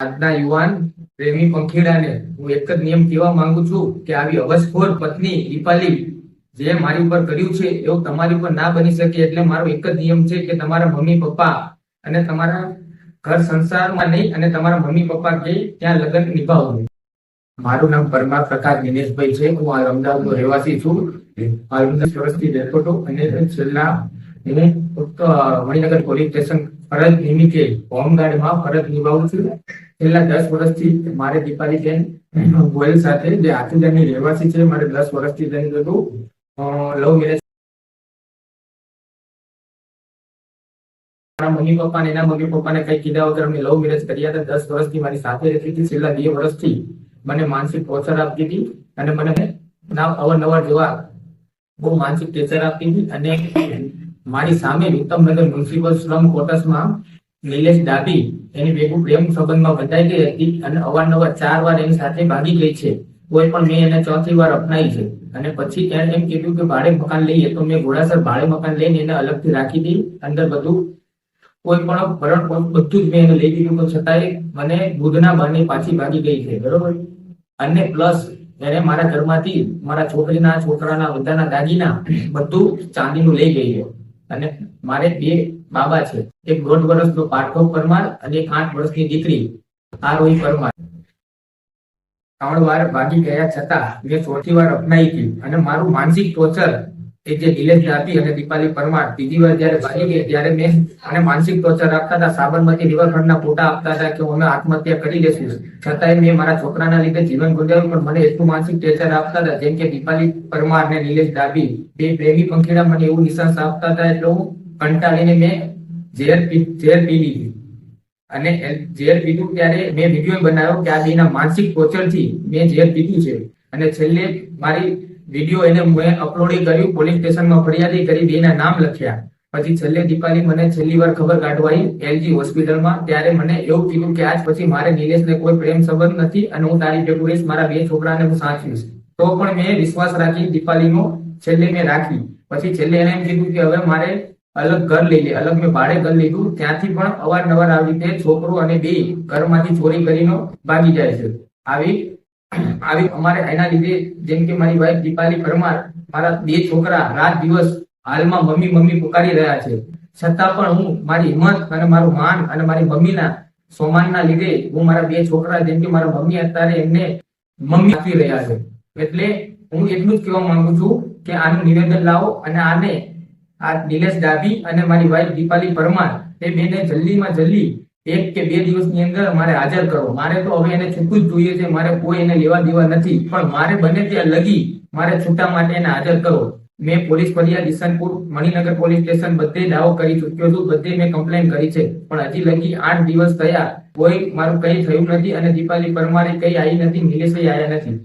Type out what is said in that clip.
આજના યુવાન પ્રેમી પંખીડાને હું એક જ નિયમ કહેવા માંગુ છું કે આવી અવસખોર પત્ની દીપાલી જે મારી ઉપર કર્યું છે એવું તમારી ઉપર ના બની શકે. એટલે મારો એક જ નિયમ છે કે તમારા મમ્મી પપ્પા અને તમારા ઘર સંસારમાં નહીં અને તમારા મમ્મી પપ્પા કે ત્યાં લગ્ન નિભાવવું. મારું નામ પરમાર પ્રકાશ દિનેશભાઈ છે. હું આ અમદાવાદનો રહેવાસી છું. હાલ 10 વર્ષથી રહેતો હતો અને છેલ્લા હું મણિનગર પોલીસ સ્ટેશન ફરજ નિમિત્તે હોમગાર્ડમાં ફરજ નિભાવું છું. છેલ્લા 10 વર્ષથી મારે દીપાલી બેન ગોયલ સાથે જે આથુજાની રહેવાસી છે, મારે 10 વર્ષથી તેની બધું લવ મેરેજ. મારા મમ્મી પપ્પા ને એના મમ્મી પપ્પાને કઈ કીધા વગર અમે લવ મેરેજ કર્યા હતા. 10 વર્ષથી મારી સાથે રહેતી હતી. છેલ્લા 2 વર્ષથી મને માનસિક ટોર્ચર આપતી હતી અને મને અવારનવાર જેવા બહુ માનસિક ટેચર આપતી હતી. અને મારી સામે ઉત્તમનગર મ્યુનિસિપલ સ્લમ ક્વાર્ટર્સમાં નિલેશ ડાબી એની ભેગું પ્રેમ સંબંધમાં બંધાઈ ગઈ હતી અને અવારનવાર 4 વાર એની સાથે ભાગી ગઈ છે. કોઈ પણ મેં એને 4થી વાર અપનાવી છે. અને પછી એને એમ કીધું કે ભાડે મકાન લઈએ, તો મેં ઘોડાસર ભાડે મકાન લઈને એને અલગથી રાખી દી. અંદર બધું કોઈ પણ ભરણ બધું જ મેં એને લઈ દીધું, તો છતાંય મને દૂધના બહાને પાછી ભાગી ગઈ છે. બરોબર. અને પ્લસ એને મારા ઘરમાંથી મારા છોકરાના બધાના દાગીના બધું ચાંદીનું લઈ ગઈ છે. અને મારે 2 બાબા છે, એક 1.5 વર્ષનો પાર્થવ પરમાર અને એક 8 વર્ષની દીકરી આરોહી પરમાર. 3 વાર ભાગી ગયા છતાં મેં 4થી વાર અપનાવી હતી. અને મારું માનસિક ટોર્ચર એ જે નિલેશ ડાબી અને દીપાલી પરમાર 3જી વાર જયારે ભાગી ગઈ ત્યારે મેં અને માનસિક ટોર્ચર આપતા હતા. સાબરમતી રિવરફ્રન્ટના ફોટા આપતા હતા કે અમે આત્મહત્યા કરી લેશું. છતાંય મેં મારા છોકરાના લીધે જીવન ગુજાર્યું, પણ મને એટલું માનસિક ટેચર આપતા હતા. જેમ કે દીપાલી પરમાર ને નિલેશ ડાબી બે પ્રેમી પંખીડા મને એવું નિશાન આપતા હતા. એટલે હું કંટાળીને મેં ઝેર પી લીધી. અને ઝેર પીધું ત્યારે મેં વિડીયો બનાવ્યો કે આ બેના માનસિક ટોર્ચરથી મેં ઝેર પીધું છે. અને છેલ્લે મારી વિડીયો એને મેં અપલોડ કર્યું, પોલીસ સ્ટેશનમાં ફરિયાદ કરી, બેના નામ લખ્યા. પછી છેલ્લે દીપાલી મને છેલ્લી વાર ખબર કાઢવા આવી એલજી હોસ્પિટલમાં. ત્યારે મને એવું કીધું કે આજ પછી મારે નિલેશને કોઈ પ્રેમ સંબંધ નથી અને હું તારી ભેગું રહીશ, મારા 2 છોકરાને હું સાચવીશ. તો પણ મેં વિશ્વાસ રાખી દીપાલીનો, છેલ્લે મેં રાખી. પછી છેલ્લે એને એમ કીધું કે હવે મારે અલગ ઘર લઈ લે. અલગ મેં ભાડે ઘર લીધું. ત્યાંથી પણ અવારનવાર આવી રીતે છોકરો અને 2 ઘરમાંથી ચોરી કરીને ભાગી જાય છે. આવી અમારે એના લીધે, જેમ કે મારી વાઈફ દીપાલી પરમાર, મારા 2 છોકરા રાત દિવસ હાલમાં મમ્મી મમ્મી પુકારી રહ્યા છે. છતાં પણ હું મારી હિંમત અને મારું માન અને મારી મમ્મીના સોમાનના લીધે હું મારા 2 છોકરા, જેમ કે મારા મમ્મી અત્યારે એમને મમ્મી આપી રહ્યા છે. એટલે હું એટલું જ કહેવા માંગુ છું કે આનું નિવેદન લાવો અને આને આ નિલેશ ડાબી અને મારી વાઈફ દીપાલી પરમાર એ બેને જલ્દીમાં જલ્દી 1 કે 2 દિવસની અંદર મારે હાજર કરો. મારે તો હવે એને છૂટવું જ જોઈએ છે. મારે કોઈ એને લેવા દેવા નથી, પણ મારે બને ત્યાં લગી મારે છૂટા માટે એને હાજર કરો. મેં પોલીસ ફરિયાદ ઈસનપુર, મણિનગર પોલીસ સ્ટેશન બધે દાવો કરી ચૂક્યો છું. બધે મેં કમ્પ્લેન કરી છે, પણ હજી લગી 8 દિવસ થયા કોઈ મારું કઈ થયું નથી. અને દીપાલી પરમારે કઈ આવી નથી, નિલેશે આવ્યા નથી.